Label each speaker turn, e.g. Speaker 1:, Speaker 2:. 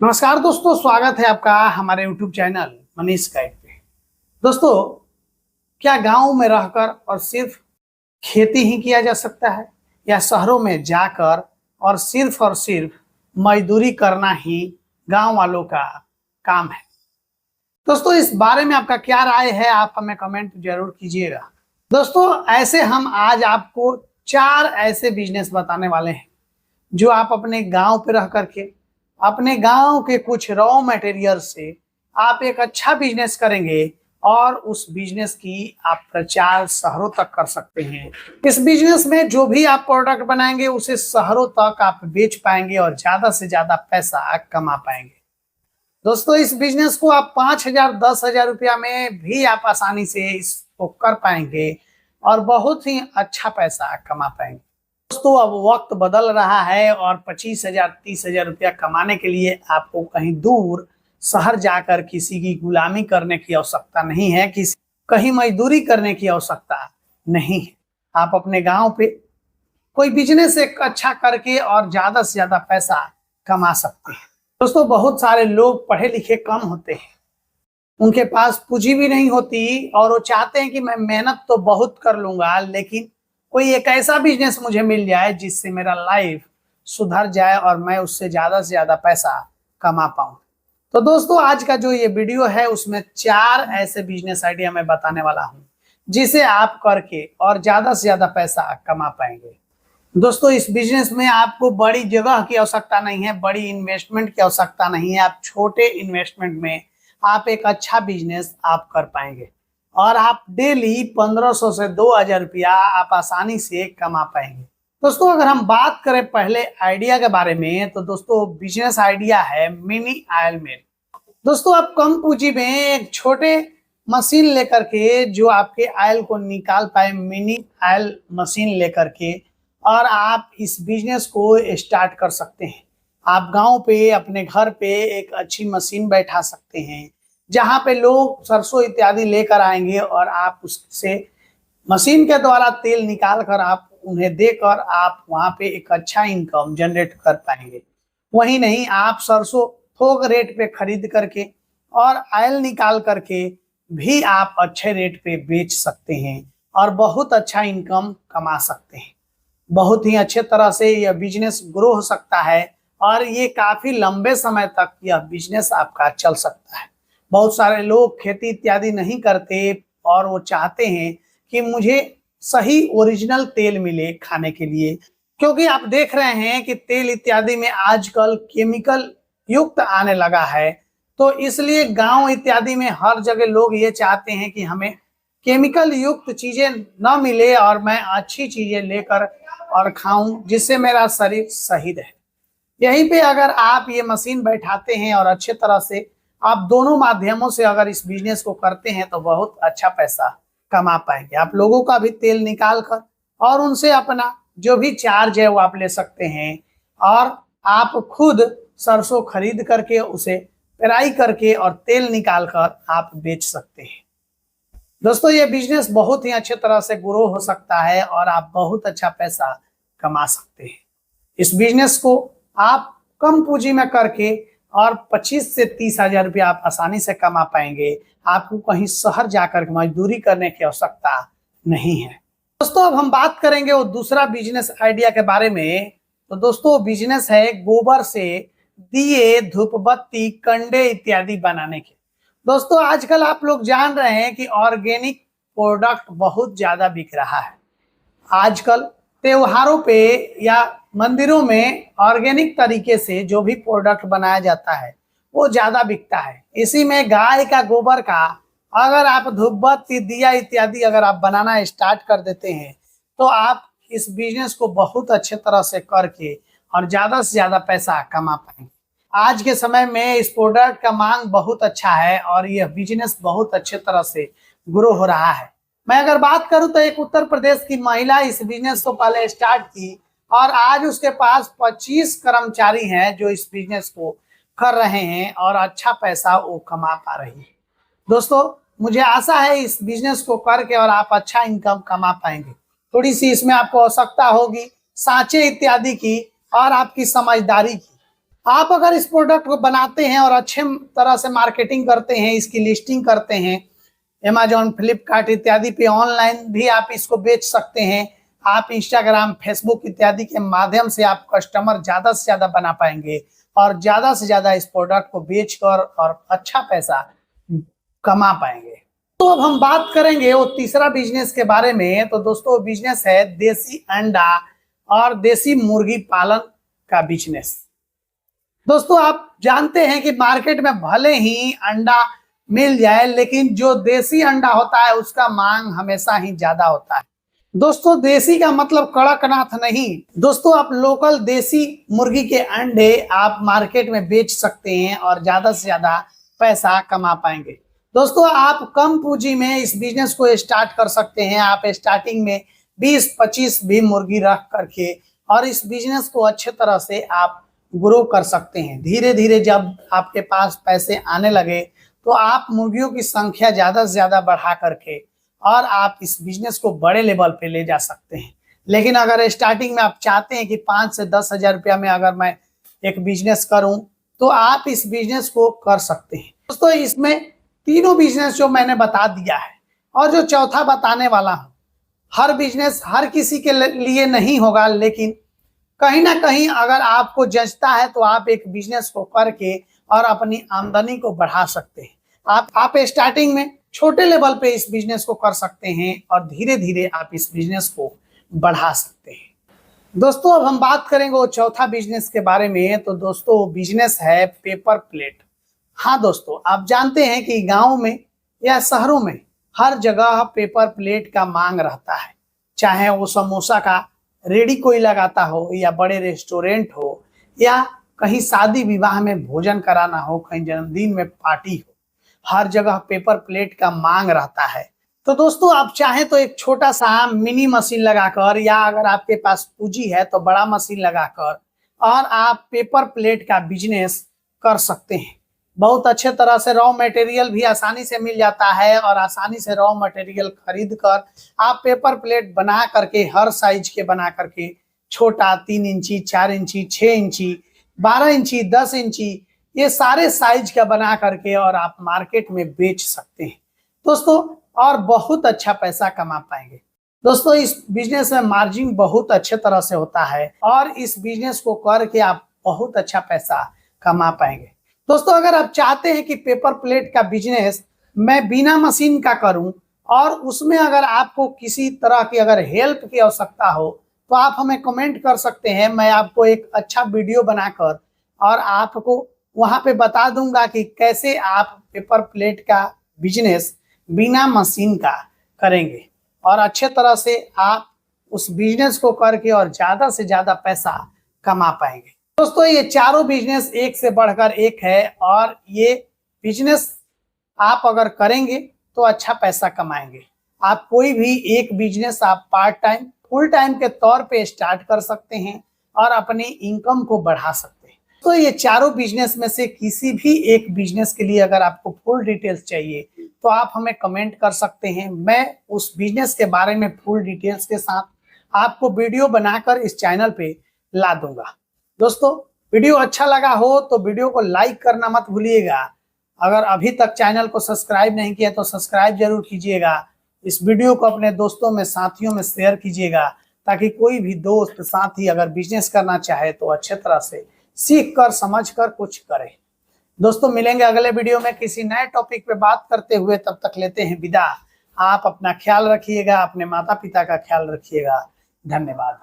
Speaker 1: नमस्कार दोस्तों, स्वागत है आपका हमारे YouTube चैनल मनीष गाइड पे। दोस्तों, क्या गांव में रहकर और सिर्फ खेती ही किया जा सकता है या शहरों में जाकर और सिर्फ मजदूरी करना ही गांव वालों का काम है? दोस्तों, इस बारे में आपका क्या राय है, आप हमें कमेंट जरूर कीजिएगा। दोस्तों, ऐसे हम आज आपको 4 ऐसे बिजनेस बताने वाले हैं जो आप अपने गांव पे रह करके अपने गांव के कुछ रॉ मटेरियल से आप एक अच्छा बिजनेस करेंगे और उस बिजनेस की आप प्रचार शहरों तक कर सकते हैं। इस बिजनेस में जो भी आप प्रोडक्ट बनाएंगे उसे शहरों तक आप बेच पाएंगे और ज्यादा से ज्यादा पैसा कमा पाएंगे। दोस्तों, इस बिजनेस को आप 5,000 10,000 रुपया में भी आप आसानी से इसको कर पाएंगे और बहुत ही अच्छा पैसा कमा पाएंगे। दोस्तों, अब वक्त बदल रहा है और 25,000 30,000 रुपया कमाने के लिए आपको कहीं दूर शहर जाकर किसी की गुलामी करने की आवश्यकता नहीं है, किसी कहीं मजदूरी करने की आवश्यकता नहीं है। आप अपने गांव पे कोई बिजनेस एक अच्छा करके और ज्यादा से ज्यादा पैसा कमा सकते हैं। दोस्तों, बहुत सारे लोग पढ़े लिखे कम होते हैं, उनके पास पूंजी भी नहीं होती और वो चाहते हैं कि मैं मेहनत तो बहुत कर लूंगा लेकिन कोई एक ऐसा बिजनेस मुझे मिल जाए जिससे मेरा लाइफ सुधर जाए और मैं उससे ज्यादा से ज्यादा पैसा कमा पाऊं। तो दोस्तों, आज का जो ये वीडियो है उसमें 4 ऐसे बिजनेस आइडिया मैं बताने वाला हूं जिसे आप करके और ज्यादा से ज्यादा पैसा कमा पाएंगे। दोस्तों, इस बिजनेस में आपको बड़ी जगह की आवश्यकता नहीं है, बड़ी इन्वेस्टमेंट की आवश्यकता नहीं है। आप छोटे इन्वेस्टमेंट में आप एक अच्छा बिजनेस आप कर पाएंगे और आप डेली 1500 से 2,000 रुपया आप आसानी से कमा पाएंगे। दोस्तों, अगर हम बात करें पहले आइडिया के बारे में तो दोस्तों बिजनेस आइडिया है मिनी ऑयल मिल। दोस्तों, आप कम पूंजी में एक छोटे मशीन लेकर के जो आपके ऑयल को निकाल पाए, मिनी ऑयल मशीन लेकर के, और आप इस बिजनेस को स्टार्ट कर सकते हैं। आप गांव पे अपने घर पे एक अच्छी मशीन बैठा सकते हैं जहां पे लोग सरसों इत्यादि लेकर आएंगे और आप उससे मशीन के द्वारा तेल निकाल कर आप उन्हें देकर आप वहां पे एक अच्छा इनकम जनरेट कर पाएंगे। वही नहीं, आप सरसों थोक रेट पे खरीद करके और ऑयल निकाल करके भी आप अच्छे रेट पे बेच सकते हैं और बहुत अच्छा इनकम कमा सकते हैं। बहुत ही अच्छे तरह से यह बिजनेस ग्रो हो सकता है और ये काफी लंबे समय तक यह बिजनेस आपका चल सकता है। बहुत सारे लोग खेती इत्यादि नहीं करते और वो चाहते हैं कि मुझे सही ओरिजिनल तेल मिले खाने के लिए, क्योंकि आप देख रहे हैं कि तेल इत्यादि में आजकल केमिकल युक्त आने लगा है। तो इसलिए गांव इत्यादि में हर जगह लोग ये चाहते हैं कि हमें केमिकल युक्त चीजें न मिले और मैं अच्छी चीजें लेकर और खाऊं जिससे मेरा शरीर सही रहे। यहीं पे अगर आप ये मशीन बैठाते हैं और अच्छे तरह से आप दोनों माध्यमों से अगर इस बिजनेस को करते हैं तो बहुत अच्छा पैसा कमा पाएंगे। आप लोगों का भी तेल निकाल कर और उनसे अपना जो भी चार्ज है वो आप ले सकते हैं और आप खुद सरसों खरीद करके उसे पेराई करके और तेल निकाल कर आप बेच सकते हैं। दोस्तों, ये बिजनेस बहुत ही अच्छे तरह से ग्रो हो सकता है और आप बहुत अच्छा पैसा कमा सकते हैं। इस बिजनेस को आप कम पूंजी में करके और 25 से 30,000 रुपया आप आसानी से कमा पाएंगे। आपको कहीं शहर जाकर मजदूरी करने की आवश्यकता नहीं है। दोस्तों, अब हम बात करेंगे वो दूसरा बिजनेस आइडिया के बारे में। तो दोस्तों, बिजनेस है गोबर से दिए, धूप बत्ती, कंडे इत्यादि बनाने के। दोस्तों, आजकल आप लोग जान रहे हैं कि ऑर्गेनिक प्रोडक्ट बहुत ज्यादा बिक रहा है। आजकल त्योहारों पे या मंदिरों में ऑर्गेनिक तरीके से जो भी प्रोडक्ट बनाया जाता है वो ज्यादा बिकता है। इसी में गाय का गोबर का अगर आप धूप बत्ती, दिया इत्यादि अगर आप बनाना स्टार्ट कर देते हैं तो आप इस बिजनेस को बहुत अच्छे तरह से करके और ज्यादा से ज्यादा पैसा कमा पाएंगे। आज के समय में इस प्रोडक्ट का मांग बहुत अच्छा है और यह बिजनेस बहुत अच्छे तरह से ग्रो हो रहा है। मैं अगर बात करूं तो एक उत्तर प्रदेश की महिला इस बिजनेस को पहले स्टार्ट की और आज उसके पास 25 कर्मचारी हैं जो इस बिजनेस को कर रहे हैं और अच्छा पैसा वो कमा पा रही है। दोस्तों, मुझे आशा है इस बिजनेस को करके और आप अच्छा इनकम कमा पाएंगे। थोड़ी सी इसमें आपको आवश्यकता होगी सांचे इत्यादि की और आपकी समझदारी की। आप अगर इस प्रोडक्ट को बनाते हैं और अच्छे तरह से मार्केटिंग करते हैं, इसकी लिस्टिंग करते हैं अमेजॉन, फ्लिपकार्ट इत्यादि पे, ऑनलाइन भी आप इसको बेच सकते हैं। आप इंस्टाग्राम, फेसबुक इत्यादि के माध्यम से आप कस्टमर ज्यादा से ज्यादा बना पाएंगे और ज्यादा से ज्यादा इस प्रोडक्ट को बेचकर और अच्छा पैसा कमा पाएंगे। तो अब हम बात करेंगे वो तीसरा बिजनेस के बारे में। तो दोस्तों बिजनेस है देसी अंडा और देसी मुर्गी पालन का बिजनेस। दोस्तों आप जानते हैं कि मार्केट में भले ही अंडा मिल जाए, लेकिन जो देसी अंडा होता है उसका मांग हमेशा ही ज्यादा होता है। दोस्तों देसी का मतलब कड़कनाथ नहीं। दोस्तों आप लोकल देसी मुर्गी के अंडे आप मार्केट में बेच सकते हैं और ज्यादा से ज्यादा पैसा कमा पाएंगे। दोस्तों आप कम पूंजी में इस बिजनेस को स्टार्ट कर सकते हैं। आप स्टार्टिंग में 20-25 भी मुर्गी रख करके और इस बिजनेस को अच्छे तरह से आप ग्रो कर सकते हैं। धीरे धीरे जब आपके पास पैसे आने लगे तो आप मुर्गियों की संख्या ज्यादा से ज्यादा बढ़ा करके और आप इस बिजनेस को बड़े लेवल पे ले जा सकते हैं। लेकिन अगर स्टार्टिंग में आप चाहते हैं कि 5 से 10 हजार रुपया में अगर मैं एक बिजनेस करूं तो आप इस बिजनेस को कर सकते हैं। दोस्तों इसमें तीनों बिजनेस जो मैंने बता दिया है और जो चौथा बताने वाला हूं, हर बिजनेस हर किसी के लिए नहीं होगा, लेकिन कहीं ना कहीं अगर आपको जचता है तो आप एक बिजनेस को करके और अपनी आमदनी को बढ़ा सकते हैं। आप स्टार्टिंग में छोटे लेवल पे इस बिजनेस को कर सकते हैं और धीरे धीरे आप इस बिजनेस को बढ़ा सकते हैं। दोस्तों अब हम बात करेंगे वो चौथा बिजनेस के बारे में। तो दोस्तों बिजनेस है पेपर प्लेट। हाँ दोस्तों आप जानते हैं कि गाँव में या शहरों में हर जगह पेपर प्लेट का मांग रहता है, चाहे वो समोसा का रेडी कोई लगाता हो या बड़े रेस्टोरेंट हो या कहीं शादी विवाह में भोजन कराना हो, कहीं जन्मदिन में पार्टी हो, हर जगह पेपर प्लेट का मांग रहता है। तो दोस्तों आप चाहें तो एक छोटा सा मिनी मशीन लगाकर या अगर आपके पास पूंजी है तो बड़ा मशीन लगाकर और आप पेपर प्लेट का बिजनेस कर सकते हैं। बहुत अच्छे तरह से रॉ मटेरियल भी आसानी से मिल जाता है और आसानी से रॉ मटेरियल खरीद कर आप पेपर प्लेट बना करके हर साइज के बना करके, छोटा 3 इंची, 4 इंची, 6 इंची, 12 इंची, 10 इंची, ये सारे साइज का बना करके और आप मार्केट में बेच सकते हैं दोस्तों और बहुत अच्छा पैसा कमा पाएंगे। दोस्तों इस बिजनेस में मार्जिन बहुत अच्छे तरह से होता है और इस बिजनेस को करके आप बहुत अच्छा पैसा कमा पाएंगे। दोस्तों अगर आप चाहते हैं कि पेपर प्लेट का बिजनेस मैं बिना मशीन का करूं और उसमें अगर आपको किसी तरह की अगर हेल्प की आवश्यकता हो तो आप हमें कमेंट कर सकते हैं। मैं आपको एक अच्छा वीडियो बनाकर और आपको वहां पे बता दूंगा कि कैसे आप पेपर प्लेट का बिजनेस बिना मशीन का करेंगे और अच्छे तरह से आप उस बिजनेस को करके और ज्यादा से ज्यादा पैसा कमा पाएंगे। दोस्तों ये चारों बिजनेस एक से बढ़कर एक है और ये बिजनेस आप अगर करेंगे तो अच्छा पैसा कमाएंगे। आप कोई भी एक बिजनेस आप पार्ट टाइम, फुल टाइम के तौर पे स्टार्ट कर सकते हैं और अपनी इनकम को बढ़ा सकते हैं। तो ये चारों बिजनेस में से किसी भी एक बिजनेस के लिए अगर आपको फुल डिटेल्स चाहिए तो आप हमें कमेंट कर सकते हैं। मैं उस बिजनेस के बारे में फुल डिटेल्स के साथ आपको वीडियो बनाकर इस चैनल पे ला दूंगा। दोस्तों वीडियो अच्छा लगा हो तो वीडियो को लाइक करना मत भूलिएगा। अगर अभी तक चैनल को सब्सक्राइब नहीं किया तो सब्सक्राइब जरूर कीजिएगा। इस वीडियो को अपने दोस्तों में, साथियों में शेयर कीजिएगा ताकि कोई भी दोस्त साथी अगर बिजनेस करना चाहे तो अच्छे तरह से सीख कर समझ कर कुछ करे। दोस्तों मिलेंगे अगले वीडियो में किसी नए टॉपिक पे बात करते हुए। तब तक लेते हैं विदा। आप अपना ख्याल रखिएगा, अपने माता पिता का ख्याल रखिएगा। धन्यवाद।